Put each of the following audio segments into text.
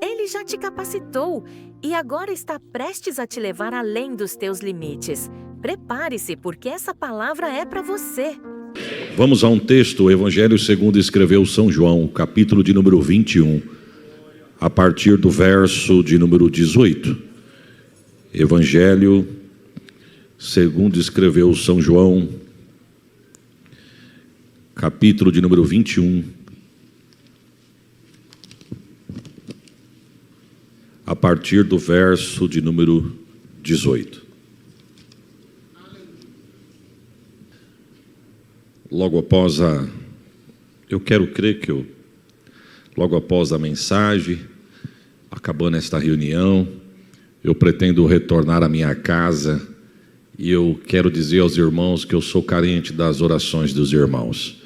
Ele já te capacitou e agora está prestes a te levar além dos teus limites. Prepare-se, porque essa palavra é para você. Vamos a um texto, o Evangelho segundo escreveu São João, capítulo de número 21, a partir do verso de número 18. Evangelho segundo escreveu São João, capítulo de número 21, a partir do verso de número 18. Logo após eu quero crer que logo após a mensagem, acabando esta reunião, eu pretendo retornar à minha casa e eu quero dizer aos irmãos que eu sou carente das orações dos irmãos.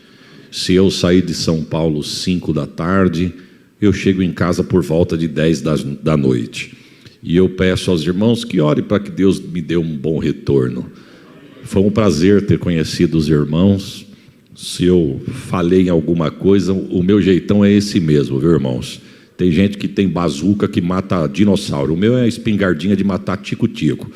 Se eu sair de São Paulo 5 da tarde, eu chego em casa por volta de 10 da noite. E eu peço aos irmãos que orem para que Deus me dê um bom retorno. Foi um prazer ter conhecido os irmãos. Se eu falei em alguma coisa, o meu jeitão é esse mesmo, viu, irmãos? Tem gente que tem bazuca que mata dinossauro. O meu é espingardinha de matar tico-tico.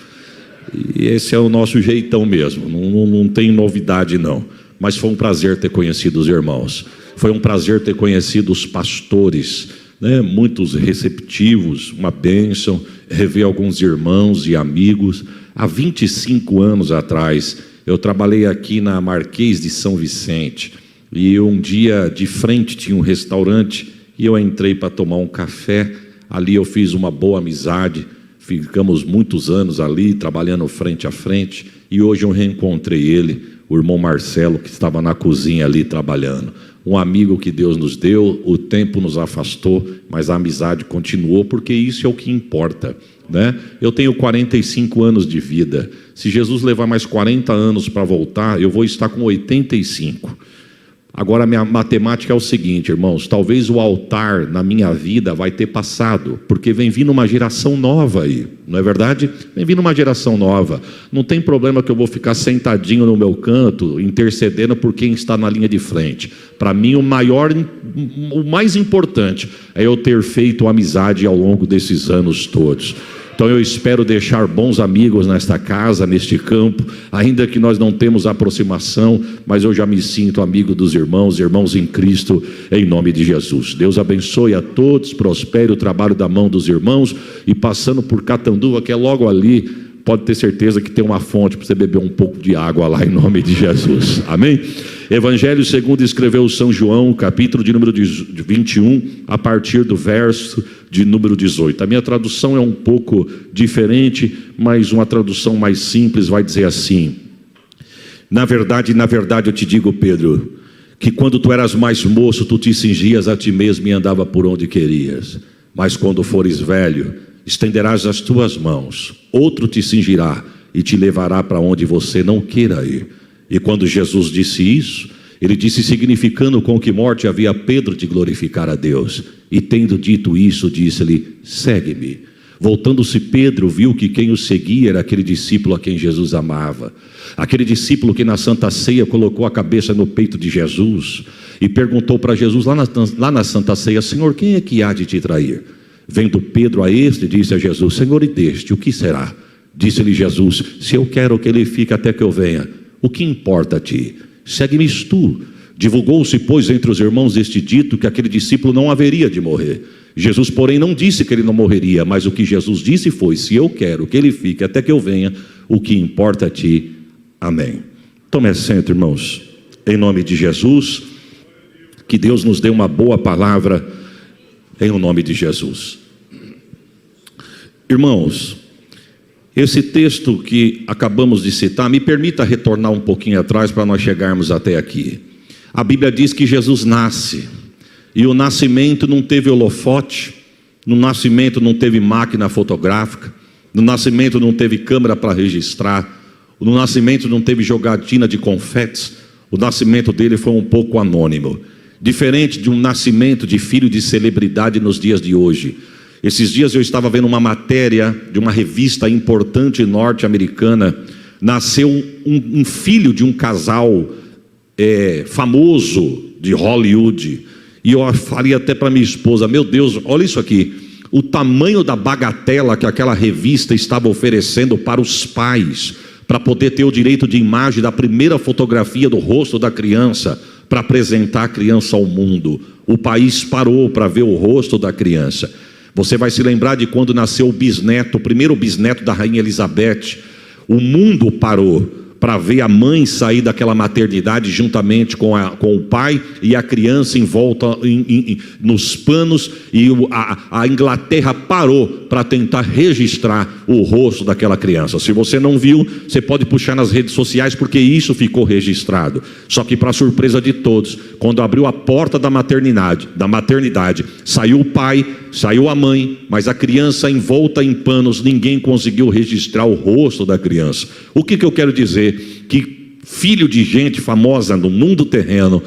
E esse é o nosso jeitão mesmo. Não tem novidade, não. Mas foi um prazer ter conhecido os irmãos. Foi um prazer ter conhecido os pastores, né? Muitos receptivos, uma bênção. Rever alguns irmãos e amigos. Há 25 anos atrás, eu trabalhei aqui na Marquês de São Vicente. E um dia, de frente, tinha um restaurante. E eu entrei para tomar um café. Ali eu fiz uma boa amizade. Ficamos muitos anos ali, trabalhando frente a frente. E hoje eu reencontrei ele, o irmão Marcelo, que estava na cozinha ali trabalhando. Um amigo que Deus nos deu, o tempo nos afastou, mas a amizade continuou, porque isso é o que importa, né? Eu tenho 45 anos de vida. Se Jesus levar mais 40 anos para voltar, eu vou estar com 85. Agora, a minha matemática é o seguinte, irmãos, talvez o altar na minha vida vai ter passado, porque vem vindo uma geração nova aí, não é verdade? Vem vindo uma geração nova. Não tem problema que eu vou ficar sentadinho no meu canto, intercedendo por quem está na linha de frente. Para mim, o mais importante é eu ter feito amizade ao longo desses anos todos. Então eu espero deixar bons amigos nesta casa, neste campo, ainda que nós não temos aproximação, mas eu já me sinto amigo dos irmãos em Cristo, em nome de Jesus. Deus abençoe a todos, prospere o trabalho da mão dos irmãos, e passando por Catanduva, que é logo ali, pode ter certeza que tem uma fonte para você beber um pouco de água lá, em nome de Jesus. Amém? Evangelho segundo escreveu São João, capítulo de número 21, a partir do verso de número 18. A minha tradução é um pouco diferente, mas uma tradução mais simples vai dizer assim: na verdade eu te digo, Pedro, que quando tu eras mais moço, tu te cingias a ti mesmo e andava por onde querias. Mas quando fores velho, estenderás as tuas mãos, outro te cingirá e te levará para onde você não queira ir. E quando Jesus disse isso, ele disse significando com que morte havia Pedro de glorificar a Deus. E tendo dito isso, disse-lhe: segue-me. Voltando-se Pedro, viu que quem o seguia era aquele discípulo a quem Jesus amava. Aquele discípulo que na Santa Ceia colocou a cabeça no peito de Jesus e perguntou para Jesus lá na Santa Ceia: Senhor, quem é que há de te trair? Vendo Pedro a este, disse a Jesus: Senhor, e deste, o que será? Disse-lhe Jesus: se eu quero que ele fique até que eu venha, o que importa a ti? Segue-me tu. Divulgou-se, pois, entre os irmãos este dito, que aquele discípulo não haveria de morrer. Jesus, porém, não disse que ele não morreria, mas o que Jesus disse foi: se eu quero que ele fique até que eu venha, o que importa a ti? Amém. Tome assento, irmãos, em nome de Jesus. Que Deus nos dê uma boa palavra, em nome de Jesus. Irmãos, esse texto que acabamos de citar, me permita retornar um pouquinho atrás para nós chegarmos até aqui. A Bíblia diz que Jesus nasce, e o nascimento não teve holofote, no nascimento não teve máquina fotográfica, no nascimento não teve câmera para registrar, no nascimento não teve jogatina de confetes, o nascimento dele foi um pouco anônimo, diferente de um nascimento de filho de celebridade nos dias de hoje. Esses dias eu estava vendo uma matéria de uma revista importante norte-americana. Nasceu um filho de um casal famoso de Hollywood. E eu falei até para minha esposa: meu Deus, olha isso aqui. o tamanho da bagatela que aquela revista estava oferecendo para os pais, para poder ter o direito de imagem da primeira fotografia do rosto da criança, para apresentar a criança ao mundo. O país parou para ver o rosto da criança. Você vai se lembrar de quando nasceu o bisneto, o primeiro bisneto da rainha Elizabeth. O mundo parou para ver a mãe sair daquela maternidade juntamente com o pai e a criança em volta nos panos, e a Inglaterra parou para tentar registrar o rosto daquela criança. Se você não viu, você pode puxar nas redes sociais, porque isso ficou registrado. Só que, para surpresa de todos, quando abriu a porta da maternidade, saiu o pai, saiu a mãe, mas a criança envolta em panos, ninguém conseguiu registrar o rosto da criança. O que eu quero dizer? Que filho de gente famosa no mundo terreno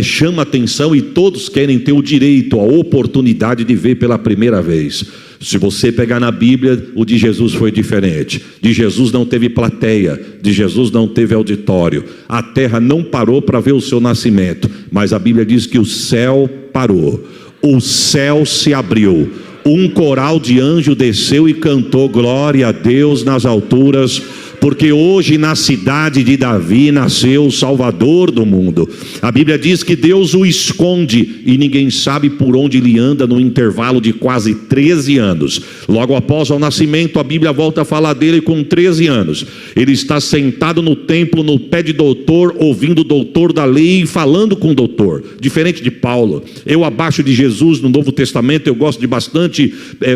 chama atenção, e todos querem ter o direito, a oportunidade de ver pela primeira vez. Se você pegar na Bíblia, o de Jesus foi diferente. De Jesus não teve plateia, de Jesus não teve auditório. A terra não parou para ver o seu nascimento, mas a Bíblia diz que o céu parou, o céu se abriu, um coral de anjo desceu e cantou glória a Deus nas alturas, porque hoje na cidade de Davi nasceu o Salvador do mundo. A Bíblia diz que Deus o esconde e ninguém sabe por onde ele anda, no intervalo de quase 13 anos. Logo após o nascimento, a Bíblia volta a falar dele com 13 anos. Ele está sentado no templo, no pé de doutor, ouvindo o doutor da lei e falando com o doutor. Diferente de Paulo. Eu, abaixo de Jesus no Novo Testamento, eu gosto de bastante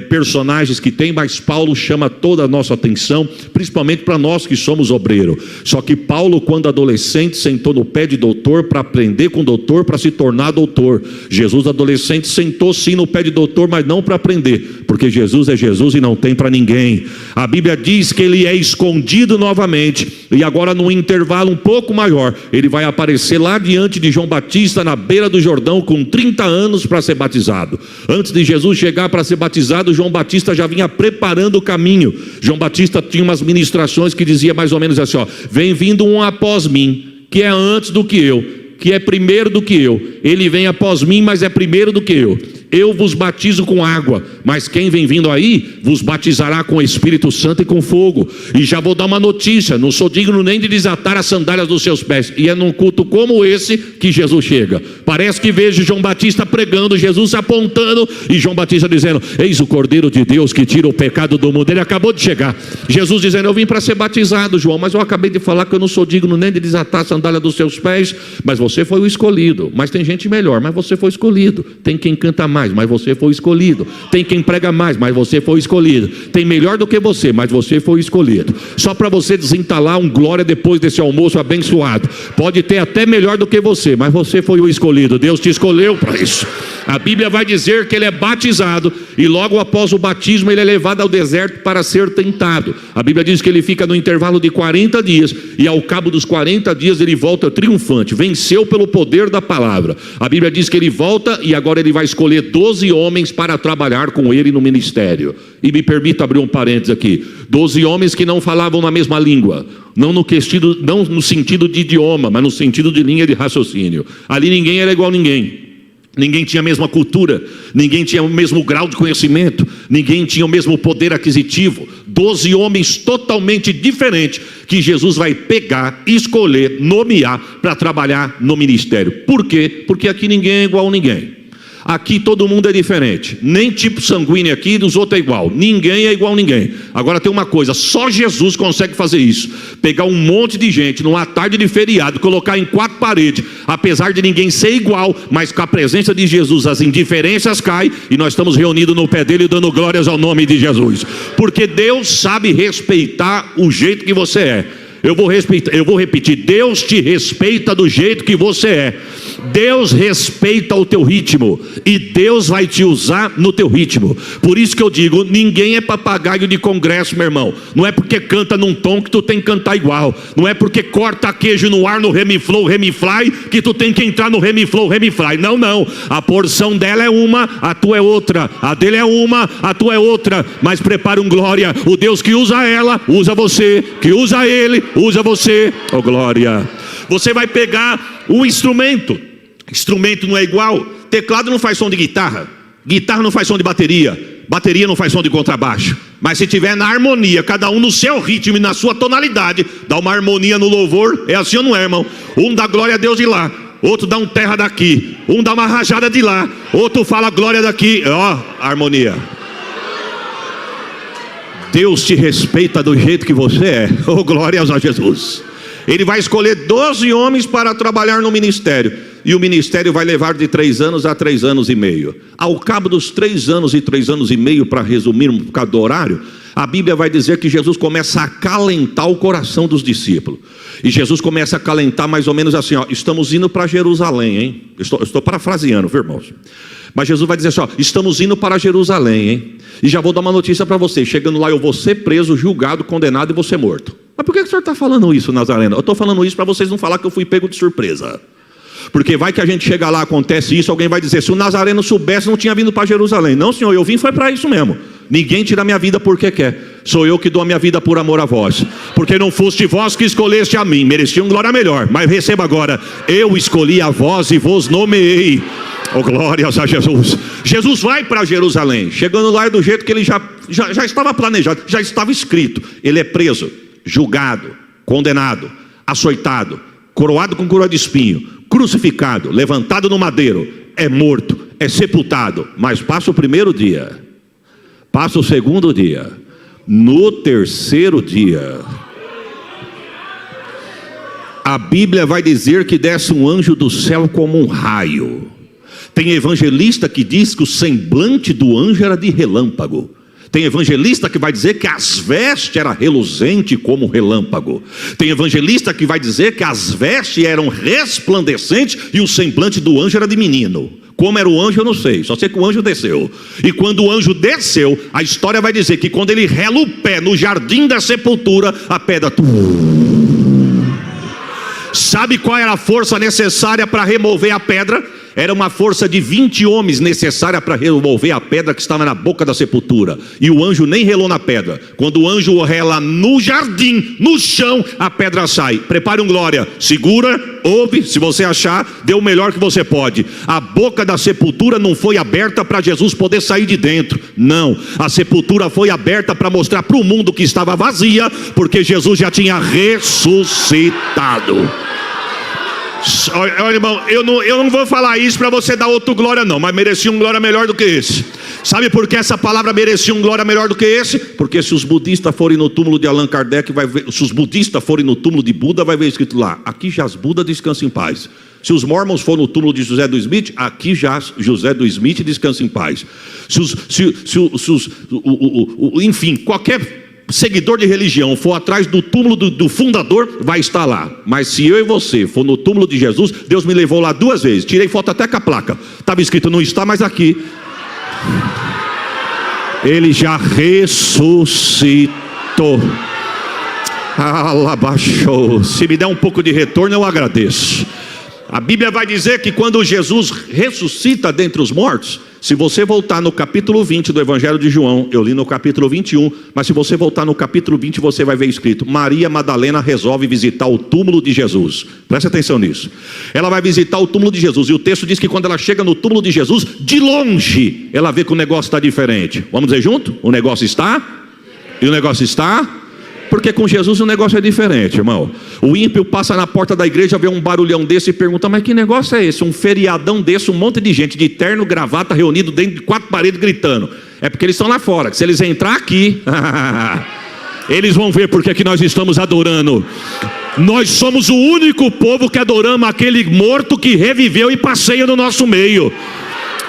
personagens que tem, mas Paulo chama toda a nossa atenção, principalmente para nós que somos obreiro. Só que Paulo, quando adolescente, sentou no pé de doutor para aprender com o doutor, para se tornar doutor. Jesus, adolescente, sentou sim no pé de doutor, mas não para aprender, porque Jesus é Jesus e não tem para ninguém. A Bíblia diz que ele é escondido novamente, e agora num intervalo um pouco maior, ele vai aparecer lá diante de João Batista, na beira do Jordão, com 30 anos para ser batizado. Antes de Jesus chegar para ser batizado, João Batista já vinha preparando o caminho. João Batista tinha umas ministrações que dizia mais ou menos assim, vem vindo um após mim, que é antes do que eu, que é primeiro do que eu. Ele vem após mim, mas é primeiro do que eu. Eu vos batizo com água, mas quem vem vindo aí vos batizará com o Espírito Santo e com fogo. E já vou dar uma notícia: não sou digno nem de desatar as sandálias dos seus pés. E é num culto como esse que Jesus chega. Parece que vejo João Batista pregando, Jesus apontando e João Batista dizendo: eis o Cordeiro de Deus que tira o pecado do mundo. Ele acabou de chegar. Jesus dizendo: eu vim para ser batizado, João, mas eu acabei de falar que eu não sou digno nem de desatar a sandália dos seus pés. Mas você foi o escolhido. Mas tem gente melhor, mas você foi escolhido. Tem quem canta mais, mas você foi escolhido. Tem quem prega mais, mas você foi escolhido. Tem melhor do que você, mas você foi escolhido. Só para você desentalar um glória depois desse almoço abençoado. Pode ter até melhor do que você, mas você foi o escolhido. Deus te escolheu para isso. A Bíblia vai dizer que ele é batizado e logo após o batismo ele é levado ao deserto para ser tentado. A Bíblia diz que ele fica no intervalo de 40 dias e ao cabo dos 40 dias ele volta triunfante, venceu pelo poder da palavra. A Bíblia diz que ele volta e agora ele vai escolher 12 homens para trabalhar com ele no ministério. E me permita abrir um parênteses aqui: 12 homens que não falavam na mesma língua, não no sentido de idioma, mas no sentido de linha de raciocínio. Ali ninguém era igual a ninguém. Ninguém tinha a mesma cultura, ninguém tinha o mesmo grau de conhecimento, ninguém tinha o mesmo poder aquisitivo. 12 homens totalmente diferentes que Jesus vai pegar, escolher, nomear para trabalhar no ministério. Por quê? Porque aqui ninguém é igual a ninguém. Aqui todo mundo é diferente, nem tipo sanguíneo aqui dos outros é igual, ninguém é igual a ninguém. Agora tem uma coisa, só Jesus consegue fazer isso: pegar um monte de gente numa tarde de feriado, colocar em 4 paredes, apesar de ninguém ser igual, mas com a presença de Jesus as indiferenças caem e nós estamos reunidos no pé dele dando glórias ao nome de Jesus, porque Deus sabe respeitar o jeito que você é. Eu vou repetir: Deus te respeita do jeito que você é. Deus respeita o teu ritmo e Deus vai te usar no teu ritmo. Por isso que eu digo, ninguém é papagaio de congresso, meu irmão. Não é porque canta num tom que tu tem que cantar igual. Não é porque corta queijo no ar no remiflow, remifly, que tu tem que entrar no remiflow, remifly. Não, não. A porção dela é uma, a tua é outra. A dele é uma, a tua é outra. Mas prepara um glória: o Deus que usa ela, usa você. Que usa ele, usa você. Oh glória. Você vai pegar o instrumento. Instrumento não é igual. Teclado não faz som de guitarra. Guitarra não faz som de bateria. Bateria não faz som de contrabaixo. Mas se tiver na harmonia, cada um no seu ritmo e na sua tonalidade, dá uma harmonia no louvor. É assim ou não é, irmão? Um dá glória a Deus de lá, outro dá um terra daqui, um dá uma rajada de lá, outro fala glória daqui. Ó, harmonia. Deus te respeita do jeito que você é. Oh, glórias a Jesus. Ele vai escolher 12 homens para trabalhar no ministério. E o ministério vai levar de 3 anos a 3 anos e meio. Ao cabo dos 3 anos e 3 anos e meio, para resumirmos por causa do horário, a Bíblia vai dizer que Jesus começa a acalentar o coração dos discípulos. E Jesus começa a acalentar mais ou menos assim, ó, estamos indo para Jerusalém, hein? Estou parafraseando, viu, irmãos? Mas Jesus vai dizer assim, ó, estamos indo para Jerusalém, hein? E já vou dar uma notícia para vocês. Chegando lá eu vou ser preso, julgado, condenado e vou ser morto. Mas por que o senhor está falando isso, Nazareno? Eu estou falando isso para vocês não falar que eu fui pego de surpresa. Porque vai que a gente chega lá, acontece isso, alguém vai dizer, se o Nazareno soubesse, não tinha vindo para Jerusalém. Não, senhor, eu vim foi para isso mesmo. Ninguém tira a minha vida porque quer. Sou eu que dou a minha vida por amor a vós. Porque não foste vós que escolheste a mim. Mereciam glória melhor. Mas receba agora, eu escolhi a vós e vos nomeei. Oh, glórias a Jesus. Jesus vai para Jerusalém. Chegando lá é do jeito que ele já estava planejado, já estava escrito. Ele é preso, julgado, condenado, açoitado, coroado com coroa de espinho, crucificado, levantado no madeiro, é morto, é sepultado. Mas passa o primeiro dia, passa o segundo dia, no terceiro dia, a Bíblia vai dizer que desce um anjo do céu como um raio. Tem evangelista que diz que o semblante do anjo era de relâmpago. Tem evangelista que vai dizer que as vestes eram reluzentes como relâmpago. Tem evangelista que vai dizer que as vestes eram resplandecentes e o semblante do anjo era de menino. Como era o anjo eu não sei, só sei que o anjo desceu. E quando o anjo desceu, a história vai dizer que quando ele rela o pé no jardim da sepultura, a pedra... Sabe qual era a força necessária para remover a pedra? Era uma força de 20 homens necessária para remover a pedra que estava na boca da sepultura. E o anjo nem relou na pedra. Quando o anjo rela no jardim, no chão, a pedra sai. Prepare um glória, segura, ouve, se você achar, dê o melhor que você pode. A boca da sepultura não foi aberta para Jesus poder sair de dentro. Não, a sepultura foi aberta para mostrar para o mundo que estava vazia, porque Jesus já tinha ressuscitado. Olha, irmão, eu não vou falar isso para você dar outro glória não, mas merecia um glória melhor do que esse. Sabe por que essa palavra merecia um glória melhor do que esse? Porque se os budistas forem no túmulo de Allan Kardec, vai ver, se os budistas forem no túmulo de Buda, vai ver escrito lá, aqui jaz Buda, descansa em paz. Se os mormons forem no túmulo de José do Smith, aqui jaz José do Smith, descansa em paz. Enfim, qualquer seguidor de religião for atrás do túmulo do fundador, vai estar lá. Mas se eu e você for no túmulo de Jesus, Deus me levou lá 2 vezes, tirei foto até com a placa, estava escrito, não está mais aqui. Ele já ressuscitou. Alabaixou. Se me der um pouco de retorno, eu agradeço. A Bíblia vai dizer que quando Jesus ressuscita dentre os mortos, se você voltar no capítulo 20 do Evangelho de João, eu li no capítulo 21, mas se você voltar no capítulo 20, você vai ver escrito, Maria Madalena resolve visitar o túmulo de Jesus. Presta atenção nisso. Ela vai visitar o túmulo de Jesus, e o texto diz que quando ela chega no túmulo de Jesus, de longe, ela vê que o negócio está diferente. Vamos dizer junto? O negócio está? E o negócio está? Porque com Jesus o negócio é diferente, irmão. O ímpio passa na porta da igreja, vê um barulhão desse e pergunta, mas que negócio é esse? Um feriadão desse, um monte de gente de terno, gravata, reunido dentro de 4 paredes gritando. É porque eles estão lá fora, que se eles entrar aqui, eles vão ver porque que nós estamos adorando. Nós somos o único povo que adoramos aquele morto que reviveu e passeia no nosso meio.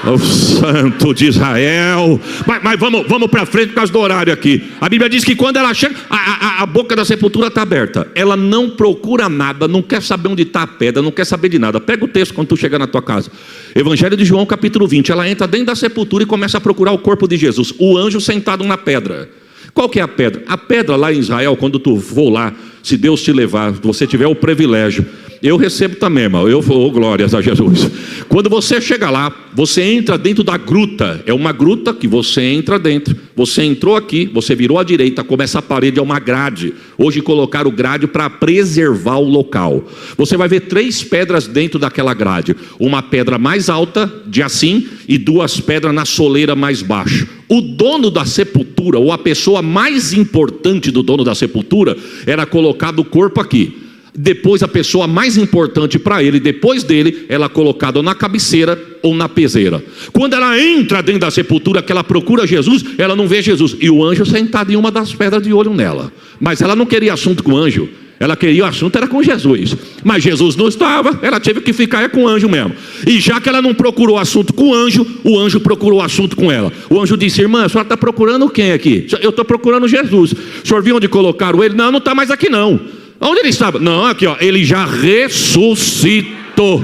O Santo de Israel. Mas vamos para frente por causa do horário aqui. A Bíblia diz que quando ela chega, a boca da sepultura está aberta. Ela não procura nada, não quer saber onde está a pedra, não quer saber de nada. Pega o texto quando tu chegar na tua casa. Evangelho de João capítulo 20. Ela entra dentro da sepultura e começa a procurar o corpo de Jesus. O anjo sentado na pedra. Qual que é a pedra? A pedra lá em Israel, quando tu for lá, se Deus te levar, você tiver o privilégio, Eu recebo também, irmão. Eu vou, glórias a Jesus. Quando você chega lá, você entra dentro da gruta. É uma gruta que você entra dentro. Você entrou aqui, você virou à direita, como essa parede é uma grade. Hoje colocaram grade para preservar o local. Você vai ver 3 pedras dentro daquela grade. Uma pedra mais alta, de assim, e 2 pedras na soleira mais baixa. O dono da sepultura, ou a pessoa mais importante do dono da sepultura, era colocado o corpo aqui. Depois a pessoa mais importante para ele, depois dele, ela é colocada na cabeceira ou na peseira. Quando ela entra dentro da sepultura, que ela procura Jesus, ela não vê Jesus. E o anjo sentado em uma das pedras de olho nela. Mas ela não queria assunto com o anjo. Ela queria o assunto, era com Jesus. Mas Jesus não estava, ela teve que ficar com o anjo mesmo. E já que ela não procurou assunto com o anjo procurou assunto com ela. O anjo disse: irmã, a senhora está procurando quem aqui? Eu estou procurando Jesus. O senhor viu onde colocaram ele? Não, não está mais aqui não. Onde ele estava? Não, aqui ó, ele já ressuscitou.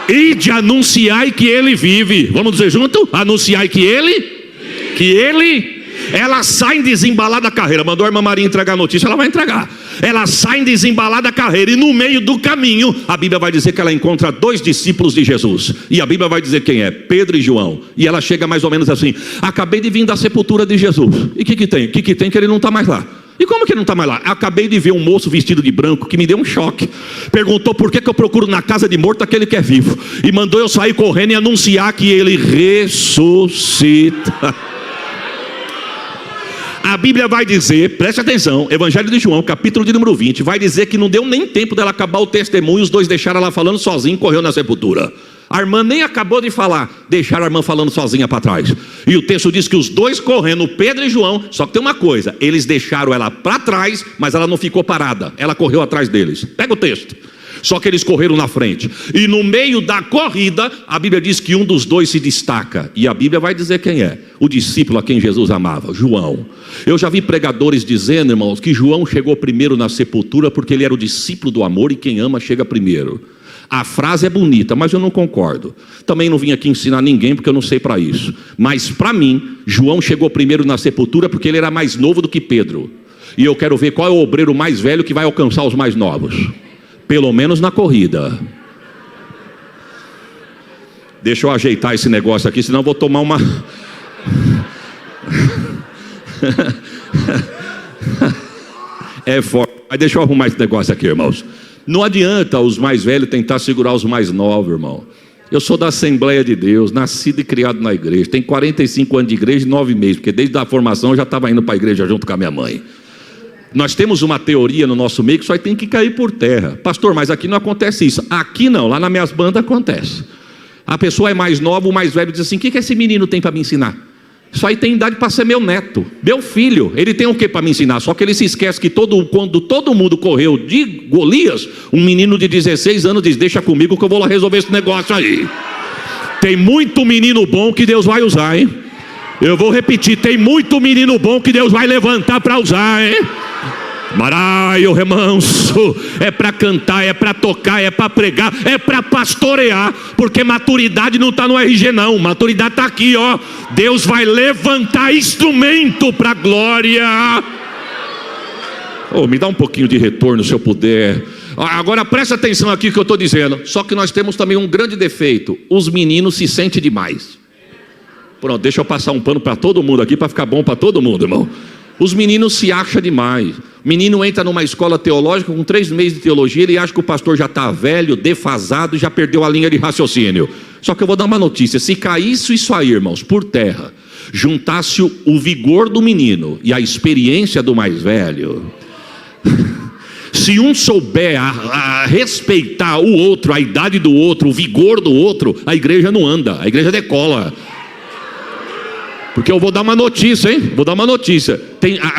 Ide anunciai que ele vive. Vamos dizer junto? Anunciai que ele. Ela sai em desembalar da carreira. Mandou a irmã Maria entregar a notícia, ela vai entregar. Ela sai em desembalar da carreira. E no meio do caminho, a Bíblia vai dizer que ela encontra 2 discípulos de Jesus. E a Bíblia vai dizer quem é: Pedro e João. E ela chega mais ou menos assim: acabei de vir da sepultura de Jesus. E o que tem? O que tem que ele não está mais lá? E como que ele não está mais lá? Acabei de ver um moço vestido de branco que me deu um choque. Perguntou por que eu procuro na casa de morto aquele que é vivo. E mandou eu sair correndo e anunciar que ele ressuscita. A Bíblia vai dizer, preste atenção, Evangelho de João, capítulo de número 20, vai dizer que não deu nem tempo dela acabar o testemunho, os 2 deixaram ela falando sozinha e correu na sepultura. A irmã nem acabou de falar, deixaram a irmã falando sozinha para trás. E o texto diz que os 2 correndo, Pedro e João, só que tem uma coisa, eles deixaram ela para trás, mas ela não ficou parada, ela correu atrás deles. Pega o texto. Só que eles correram na frente. E no meio da corrida, a Bíblia diz que um dos 2 se destaca. E a Bíblia vai dizer quem é: o discípulo a quem Jesus amava, João. Eu já vi pregadores dizendo, irmãos, que João chegou primeiro na sepultura porque ele era o discípulo do amor e quem ama chega primeiro. A frase é bonita, mas eu não concordo. Também não vim aqui ensinar ninguém porque eu não sei para isso. Mas para mim, João chegou primeiro na sepultura porque ele era mais novo do que Pedro. E eu quero ver qual é o obreiro mais velho que vai alcançar os mais novos. Pelo menos na corrida. Deixa eu ajeitar esse negócio aqui, senão eu vou tomar uma... É forte. Mas deixa eu arrumar esse negócio aqui, irmãos. Não adianta os mais velhos tentar segurar os mais novos, irmão. Eu sou da Assembleia de Deus, nascido e criado na igreja. Tenho 45 anos de igreja e 9 meses, porque desde a formação eu já estava indo para a igreja junto com a minha mãe. Nós temos uma teoria no nosso meio que só tem que cair por terra. Pastor, mas aqui não acontece isso. Aqui não, lá nas minhas bandas acontece. A pessoa é mais nova, o mais velho diz assim: o que esse menino tem para me ensinar? Isso aí tem idade para ser meu neto, meu filho. Ele tem o que para me ensinar? Só que ele se esquece que quando todo mundo correu de Golias, um menino de 16 anos diz: deixa comigo que eu vou lá resolver esse negócio aí. Tem muito menino bom que Deus vai usar, hein? Eu vou repetir, tem muito menino bom que Deus vai levantar para usar, hein? Maraio, remanso, é para cantar, é para tocar, é para pregar, é para pastorear, porque maturidade não está no RG não, maturidade está aqui, ó. Deus vai levantar instrumento para a glória. Oh, me dá um pouquinho de retorno se eu puder. Agora presta atenção aqui que eu estou dizendo. Só que nós temos também um grande defeito: os meninos se sentem demais. Pronto, deixa eu passar um pano para todo mundo aqui, para ficar bom para todo mundo, irmão. Os meninos se acham demais. O menino entra numa escola teológica com 3 meses de teologia, ele acha que o pastor já está velho, defasado, já perdeu a linha de raciocínio. Só que eu vou dar uma notícia: se caísse isso aí, irmãos, por terra, juntasse o vigor do menino e a experiência do mais velho, se um souber a respeitar o outro, a idade do outro, o vigor do outro, a igreja não anda, a igreja decola. Porque eu vou dar uma notícia, hein? Vou dar uma notícia.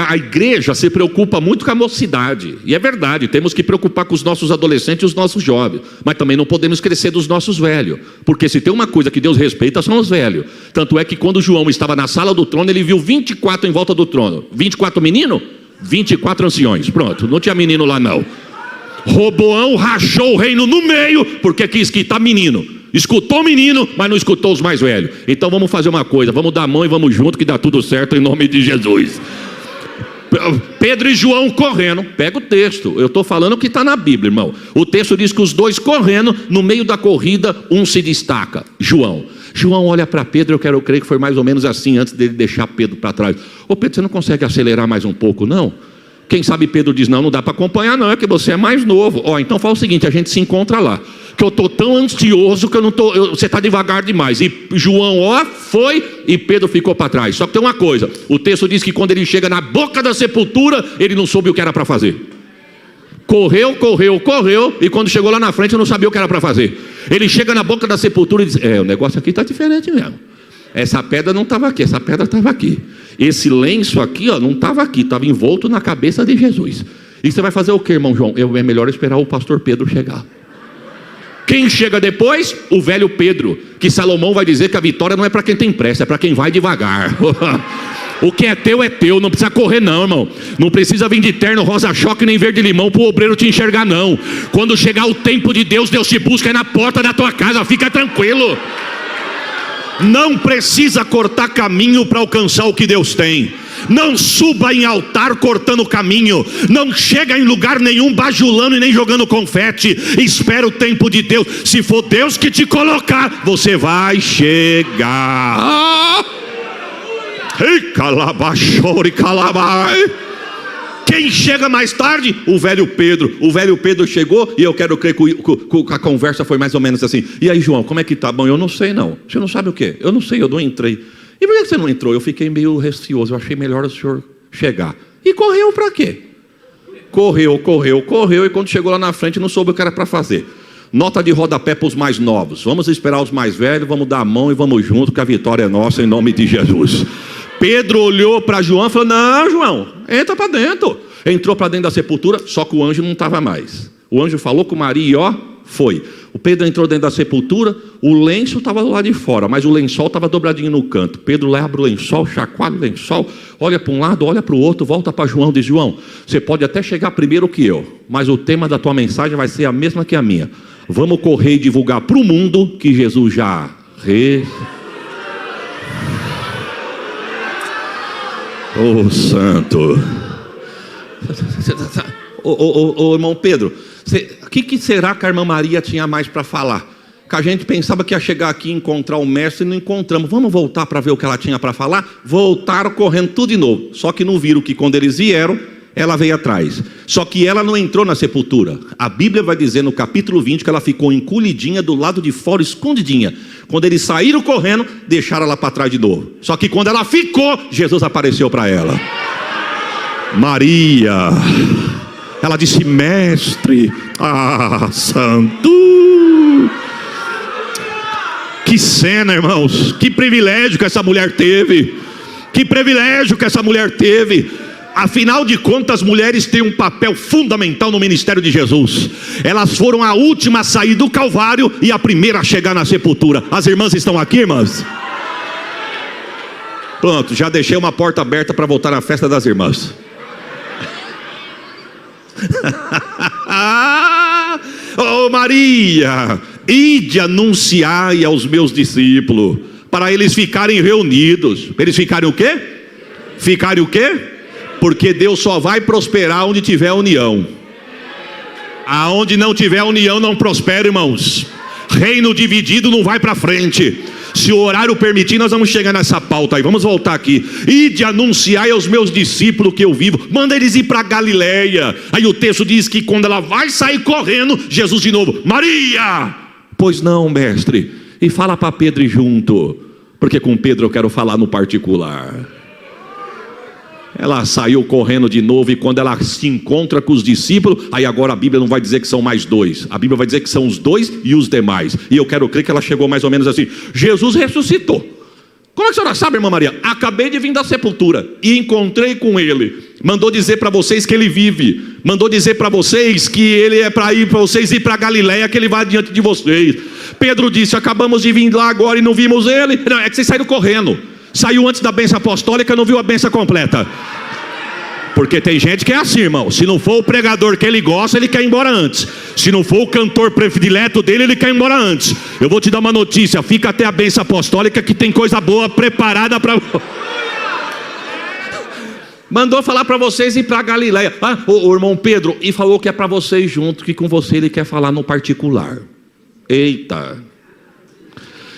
A igreja se preocupa muito com a mocidade. E é verdade, temos que preocupar com os nossos adolescentes e os nossos jovens. Mas também não podemos esquecer dos nossos velhos. Porque se tem uma coisa que Deus respeita, são os velhos. Tanto é que quando João estava na sala do trono, ele viu 24 em volta do trono. 24 meninos? 24 anciões. Pronto, não tinha menino lá não. Roboão rachou o reino no meio, porque quis quitar menino. Escutou o menino, mas não escutou os mais velhos. Então vamos fazer uma coisa, vamos dar a mão e vamos junto que dá tudo certo em nome de Jesus. Pedro e João correndo. Pega o texto, eu estou falando o que está na Bíblia, irmão. O texto diz que os dois correndo, no meio da corrida, um se destaca, João. João olha para Pedro, eu quero crer que foi mais ou menos assim, antes dele deixar Pedro para trás. Ô Pedro, você não consegue acelerar mais um pouco, não? Quem sabe Pedro diz, não dá para acompanhar não, é que você é mais novo. Então fala o seguinte, a gente se encontra lá. Que eu estou tão ansioso que você está devagar demais. E João, foi, e Pedro ficou para trás. Só que tem uma coisa, o texto diz que quando ele chega na boca da sepultura, ele não soube o que era para fazer. Correu, e quando chegou lá na frente, não sabia o que era para fazer. Ele chega na boca da sepultura e diz, o negócio aqui está diferente mesmo. Essa pedra não estava aqui, essa pedra estava aqui. Esse lenço aqui, não estava aqui, estava envolto na cabeça de Jesus. E você vai fazer o que, irmão João? É melhor esperar o pastor Pedro chegar. Quem chega depois? O velho Pedro, que Salomão vai dizer que a vitória não é para quem tem pressa, é para quem vai devagar. O que é teu, não precisa correr não, irmão. Não precisa vir de terno, rosa-choque, nem verde-limão para o obreiro te enxergar não. Quando chegar o tempo de Deus, Deus te busca na porta da tua casa, fica tranquilo. Não precisa cortar caminho para alcançar o que Deus tem. Não suba em altar cortando caminho. Não chega em lugar nenhum bajulando e nem jogando confete. Espera o tempo de Deus. Se for Deus que te colocar, você vai chegar. Quem chega mais tarde? O velho Pedro. O velho Pedro chegou e eu quero crer que a conversa foi mais ou menos assim. E aí, João, como é que tá? Bom, eu não sei não. Você não sabe o quê? Eu não sei, eu não entrei. E por que você não entrou? Eu fiquei meio receoso, eu achei melhor o senhor chegar. E correu para quê? Correu, e quando chegou lá na frente não soube o que era para fazer. Nota de rodapé para os mais novos. Vamos esperar os mais velhos, vamos dar a mão e vamos junto, que a vitória é nossa em nome de Jesus. Pedro olhou para João e falou, não, João, entra para dentro. Entrou para dentro da sepultura, só que o anjo não estava mais. O anjo falou com Maria e foi. O Pedro entrou dentro da sepultura, o lenço estava lá de fora, mas o lençol estava dobradinho no canto. Pedro abre o lençol, chacoalha o lençol, olha para um lado, olha para o outro, volta para João e diz, João, você pode até chegar primeiro que eu, mas o tema da tua mensagem vai ser a mesma que a minha. Vamos correr e divulgar para o mundo que Jesus já santo. Ô irmão Pedro, o que será que a irmã Maria tinha mais para falar? Que a gente pensava que ia chegar aqui e encontrar o mestre e não encontramos. Vamos voltar para ver o que ela tinha para falar? Voltaram correndo tudo de novo. Só que não viram que quando eles vieram, ela veio atrás. Só que ela não entrou na sepultura. A Bíblia vai dizer no capítulo 20 que ela ficou encolhidinha do lado de fora, escondidinha. Quando eles saíram correndo, deixaram ela para trás de novo. Só que quando ela ficou, Jesus apareceu para ela. Maria. Ela disse, mestre, santo. Que cena, irmãos. Que privilégio que essa mulher teve. Que privilégio que essa mulher teve. Afinal de contas, as mulheres têm um papel fundamental no ministério de Jesus. Elas foram a última a sair do Calvário e a primeira a chegar na sepultura. As irmãs estão aqui, irmãs? Pronto, já deixei uma porta aberta para voltar na festa das irmãs. Oh Maria, ide anunciai aos meus discípulos, para eles ficarem reunidos. Eles ficarem o quê? Ficarem o quê? Porque Deus só vai prosperar onde tiver união. Aonde não tiver união não prospera, irmãos. Reino dividido não vai para frente. Se o horário permitir, nós vamos chegar nessa pauta aí. Vamos voltar aqui. Ide anunciai aos meus discípulos que eu vivo. Manda eles ir para Galileia. Aí o texto diz que quando ela vai sair correndo, Jesus de novo, Maria! Pois não, mestre. E fala para Pedro junto, porque com Pedro eu quero falar no particular. Ela saiu correndo de novo e quando ela se encontra com os discípulos, aí agora a Bíblia não vai dizer que são mais dois. A Bíblia vai dizer que são os dois e os demais. E eu quero crer que ela chegou mais ou menos assim. Jesus ressuscitou. Como é que a senhora sabe, irmã Maria? Acabei de vir da sepultura e encontrei com ele. Mandou dizer para vocês que ele vive. Mandou dizer para vocês que ele é para vocês ir para Galileia, que ele vai diante de vocês. Pedro disse, acabamos de vir lá agora e não vimos ele. Não, é que vocês saíram correndo. Saiu antes da bênção apostólica, não viu a bênção completa. Porque tem gente que é assim, irmão. Se não for o pregador que ele gosta, ele quer ir embora antes. Se não for o cantor predileto dele, ele quer ir embora antes. Eu vou te dar uma notícia, fica até a bênção apostólica que tem coisa boa preparada para... Mandou falar para vocês ir para Galileia. O irmão Pedro, e falou que é para vocês junto, que com você ele quer falar no particular. Eita.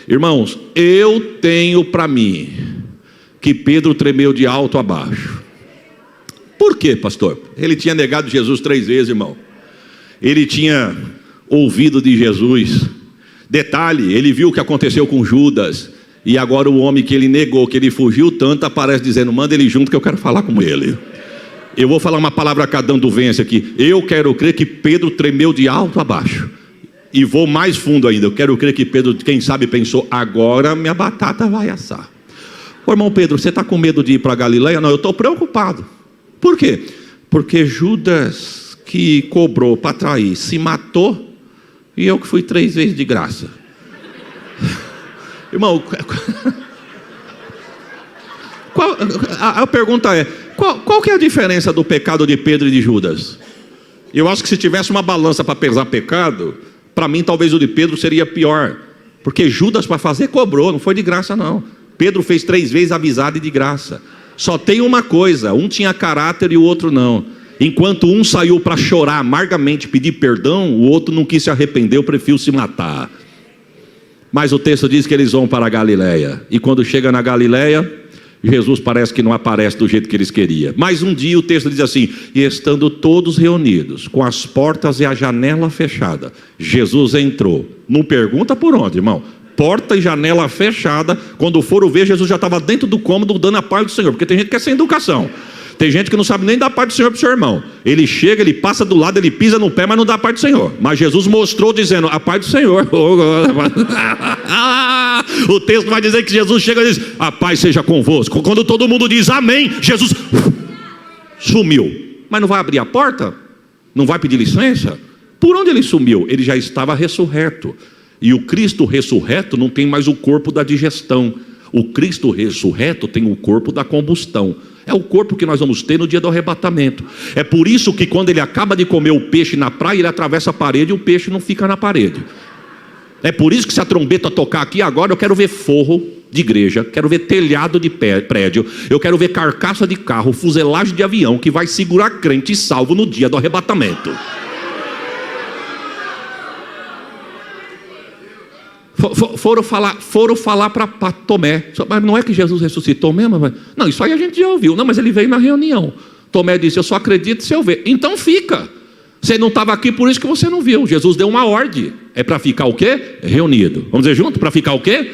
Irmãos, eu tenho para mim que Pedro tremeu de alto a baixo. Por quê, pastor? Ele tinha negado Jesus 3 vezes, irmão. Ele tinha ouvido de Jesus. Detalhe, ele viu o que aconteceu com Judas. E agora o homem que ele negou, que ele fugiu tanto, aparece dizendo: manda ele junto que eu quero falar com ele. Eu vou falar uma palavra cadando vence aqui. Eu quero crer que Pedro tremeu de alto a baixo. E vou mais fundo ainda. Eu quero crer que Pedro, quem sabe, pensou: agora minha batata vai assar. Ô irmão Pedro, você está com medo de ir para Galileia? Não, eu estou preocupado. Por quê? Porque Judas, que cobrou para trair, se matou, e eu que fui 3 vezes de graça. Irmão, a pergunta é: qual que é a diferença do pecado de Pedro e de Judas? Eu acho que se tivesse uma balança para pesar pecado, para mim talvez o de Pedro seria pior. Porque Judas, para fazer, cobrou, não foi de graça não. Pedro fez 3 vezes avisado e de graça. Só tem uma coisa: um tinha caráter e o outro não. Enquanto um saiu para chorar amargamente, pedir perdão, o outro não quis se arrepender, preferiu se matar. Mas o texto diz que eles vão para a Galileia. E quando chega na Galileia, Jesus parece que não aparece do jeito que eles queriam. Mas um dia o texto diz assim: e estando todos reunidos, com as portas e a janela fechada, Jesus entrou. Não pergunta por onde, irmão. Porta e janela fechada. Quando foram ver, Jesus já estava dentro do cômodo dando a paz do Senhor. Porque tem gente que é sem educação. Tem gente que não sabe nem dar a paz do Senhor para o seu irmão. Ele chega, ele passa do lado, ele pisa no pé, mas não dá a paz do Senhor. Mas Jesus mostrou dizendo: a paz do Senhor. O texto vai dizer que Jesus chega e diz: a paz seja convosco. Quando todo mundo diz amém, Jesus sumiu. Mas não vai abrir a porta? Não vai pedir licença? Por onde ele sumiu? Ele já estava ressurreto. E o Cristo ressurreto não tem mais o corpo da digestão. O Cristo ressurreto tem o corpo da combustão. É o corpo que nós vamos ter no dia do arrebatamento. É por isso que quando ele acaba de comer o peixe na praia, ele atravessa a parede e o peixe não fica na parede. É por isso que se a trombeta tocar aqui agora, eu quero ver forro de igreja, quero ver telhado de prédio, eu quero ver carcaça de carro, fuselagem de avião que vai segurar crente e salvo no dia do arrebatamento. Foram falar para Tomé: mas não é que Jesus ressuscitou mesmo? Não, isso aí a gente já ouviu. Não, mas ele veio na reunião. Tomé disse: eu só acredito se eu ver. Então fica. Você não estava aqui, por isso que você não viu. Jesus deu uma ordem. É para ficar o quê? Reunido. Vamos dizer junto? Para ficar o quê?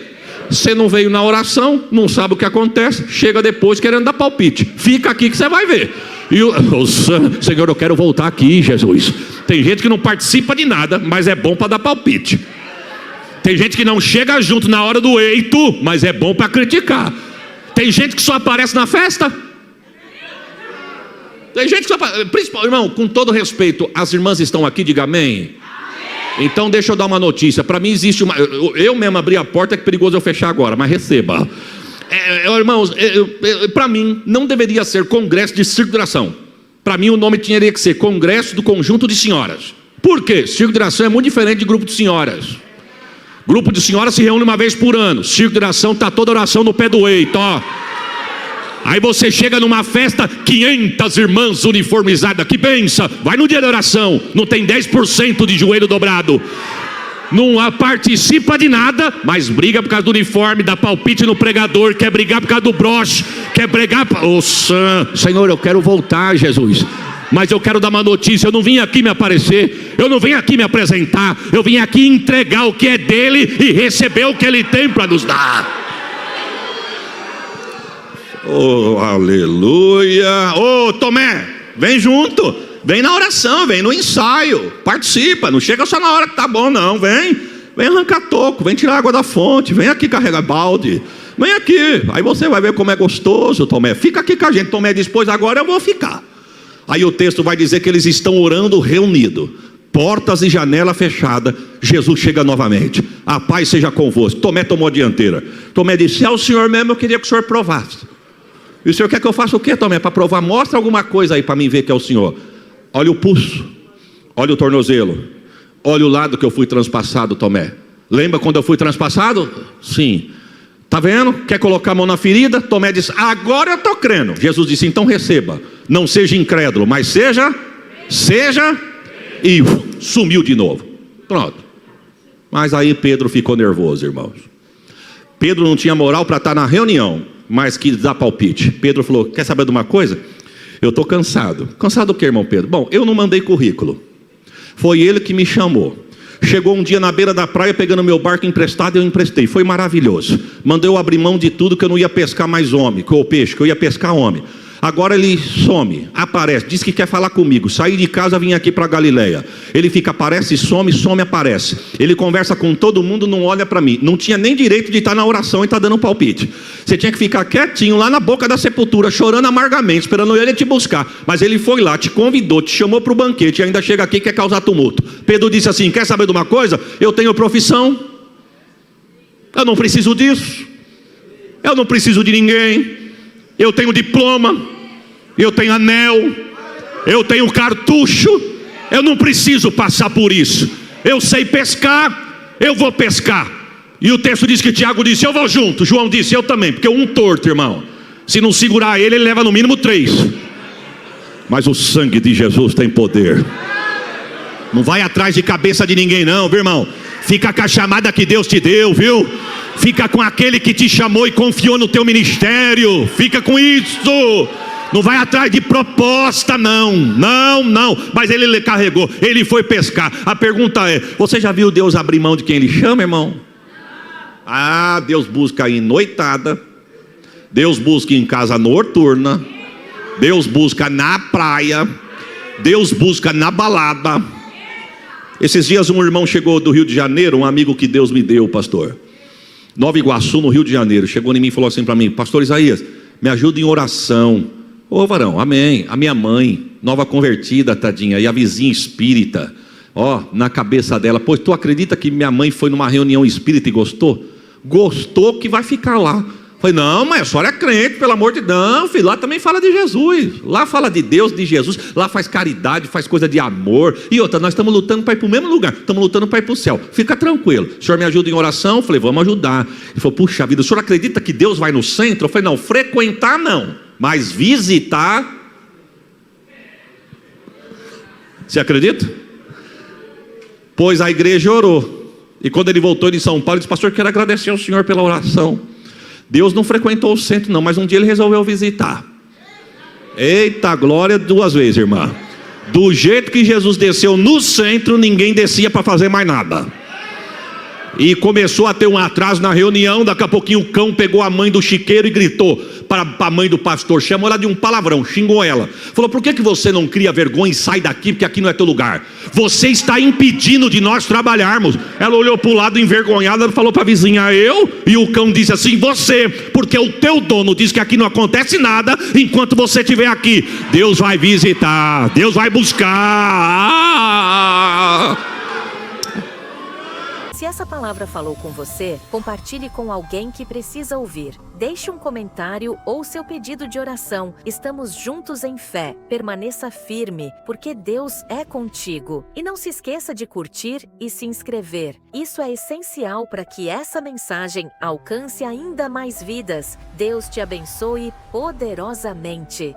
Você não veio na oração, não sabe o que acontece, chega depois querendo dar palpite. Fica aqui que você vai ver. E Senhor, eu quero voltar aqui, Jesus. Tem gente que não participa de nada, mas é bom para dar palpite. Tem gente que não chega junto na hora do eito, mas é bom para criticar. Tem gente que só aparece na festa. Tem gente que só aparece. Principal, irmão, com todo respeito, as irmãs estão aqui, diga amém. Então deixa eu dar uma notícia. Para mim existe uma... Eu mesmo abri a porta, é que perigoso eu fechar agora, mas receba. Irmãos, para mim não deveria ser congresso de circo de oração. Para mim o nome teria que ser Congresso do Conjunto de Senhoras. Por quê? Circo de oração é muito diferente de grupo de senhoras. Grupo de senhoras se reúne uma vez por ano. Circo de oração está toda oração no pé do eito, ó. Aí você chega numa festa, 500 irmãs uniformizadas, que benção. Vai no dia da oração, não tem 10% de joelho dobrado. Não participa de nada, mas briga por causa do uniforme, dá palpite no pregador, quer brigar por causa do broche, quer brigar... Senhor, eu quero voltar, Jesus. Mas eu quero dar uma notícia: eu não vim aqui me aparecer, eu não vim aqui me apresentar, eu vim aqui entregar o que é dele e receber o que ele tem para nos dar. Oh, aleluia! Oh, Tomé, vem junto, vem na oração, vem no ensaio, participa, não chega só na hora que tá bom não, vem arrancar toco, vem tirar água da fonte, vem aqui carregar balde, vem aqui, aí você vai ver como é gostoso, Tomé, fica aqui com a gente. Tomé diz: pois agora eu vou ficar. Aí o texto vai dizer que eles estão orando reunidos, portas e janela fechada. Jesus chega novamente: a paz seja convosco. Tomé tomou a dianteira. Tomé disse: é o Senhor mesmo, eu queria que o Senhor provasse. E o Senhor quer que eu faça o quê, Tomé? Para provar? Mostra alguma coisa aí para mim ver que é o Senhor. Olha o pulso, olha o tornozelo, olha o lado que eu fui transpassado, Tomé. Lembra quando eu fui transpassado? Sim. Tá vendo? Quer colocar a mão na ferida? Tomé disse, agora eu estou crendo. Jesus disse, então receba. Não seja incrédulo, mas seja. E sumiu de novo. Pronto. Mas aí Pedro ficou nervoso, irmãos. Pedro não tinha moral para estar na reunião, mas quis dar palpite. Pedro falou, quer saber de uma coisa? Eu estou cansado. Cansado do que, irmão Pedro? Bom, eu não mandei currículo. Foi ele que me chamou. Chegou um dia na beira da praia pegando meu barco emprestado, eu emprestei, foi maravilhoso. Mandei eu abrir mão de tudo, que eu não ia pescar mais homem, com o peixe, que eu ia pescar homem. Agora ele some, aparece, diz que quer falar comigo. Saí de casa, vim aqui para Galileia. Ele fica, aparece, some, aparece. Ele conversa com todo mundo, não olha para mim. Não tinha nem direito de estar na oração e estar dando um palpite. Você tinha que ficar quietinho lá na boca da sepultura, chorando amargamente, esperando ele te buscar. Mas ele foi lá, te convidou, te chamou para o banquete e ainda chega aqui e quer causar tumulto. Pedro disse assim, quer saber de uma coisa? Eu tenho profissão. Eu não preciso disso. Eu não preciso de ninguém. Eu tenho diploma, eu tenho anel, eu tenho cartucho, eu não preciso passar por isso. Eu sei pescar, eu vou pescar. E o texto diz que Tiago disse, eu vou junto. João disse, eu também, porque um torto, irmão, se não segurar ele leva no mínimo 3. Mas o sangue de Jesus tem poder. Não vai atrás de cabeça de ninguém não, viu, irmão? Fica com a chamada que Deus te deu, viu? Fica com aquele que te chamou e confiou no teu ministério. Fica com isso. Não vai atrás de proposta, não. Não. Mas ele carregou, ele foi pescar. A pergunta é, você já viu Deus abrir mão de quem ele chama, irmão? Ah, Deus busca em noitada. Deus busca em casa noturna. Deus busca na praia. Deus busca na balada. Esses dias um irmão chegou do Rio de Janeiro, um amigo que Deus me deu, pastor, Nova Iguaçu, no Rio de Janeiro. Chegou em mim e falou assim para mim, pastor Isaías, me ajuda em oração. Ô varão, amém. A minha mãe, nova convertida, tadinha, e a vizinha espírita, ó, na cabeça dela, pois tu acredita que minha mãe foi numa reunião espírita e gostou? Gostou que vai ficar lá. Falei, não, mas a senhora é crente, pelo amor de Deus. Não, filho, lá também fala de Jesus. Lá fala de Deus, de Jesus. Lá faz caridade, faz coisa de amor. E outra, nós estamos lutando para ir para o mesmo lugar. Estamos lutando para ir para o céu. Fica tranquilo. O senhor me ajuda em oração? Eu falei, vamos ajudar. Ele falou, puxa vida, o senhor acredita que Deus vai no centro? Eu falei, não, frequentar não, mas visitar. Você acredita? Pois a igreja orou. E quando ele voltou de São Paulo, ele disse, pastor, quero agradecer ao senhor pela oração. Deus não frequentou o centro não, mas um dia ele resolveu visitar. Eita glória, 2 vezes, irmã. Do jeito que Jesus desceu no centro, ninguém descia para fazer mais nada. E começou a ter um atraso na reunião. Daqui a pouquinho o cão pegou a mãe do chiqueiro e gritou para a mãe do pastor, chamou ela de um palavrão, xingou ela. Falou, por que você não cria vergonha e sai daqui, porque aqui não é teu lugar? Você está impedindo de nós trabalharmos. Ela olhou para o lado envergonhada e falou para a vizinha, eu? E o cão disse assim, você, porque o teu dono diz que aqui não acontece nada enquanto você estiver aqui. Deus vai visitar, Deus vai buscar. Se essa palavra falou com você, compartilhe com alguém que precisa ouvir. Deixe um comentário ou seu pedido de oração. Estamos juntos em fé. Permaneça firme, porque Deus é contigo. E não se esqueça de curtir e se inscrever. Isso é essencial para que essa mensagem alcance ainda mais vidas. Deus te abençoe poderosamente.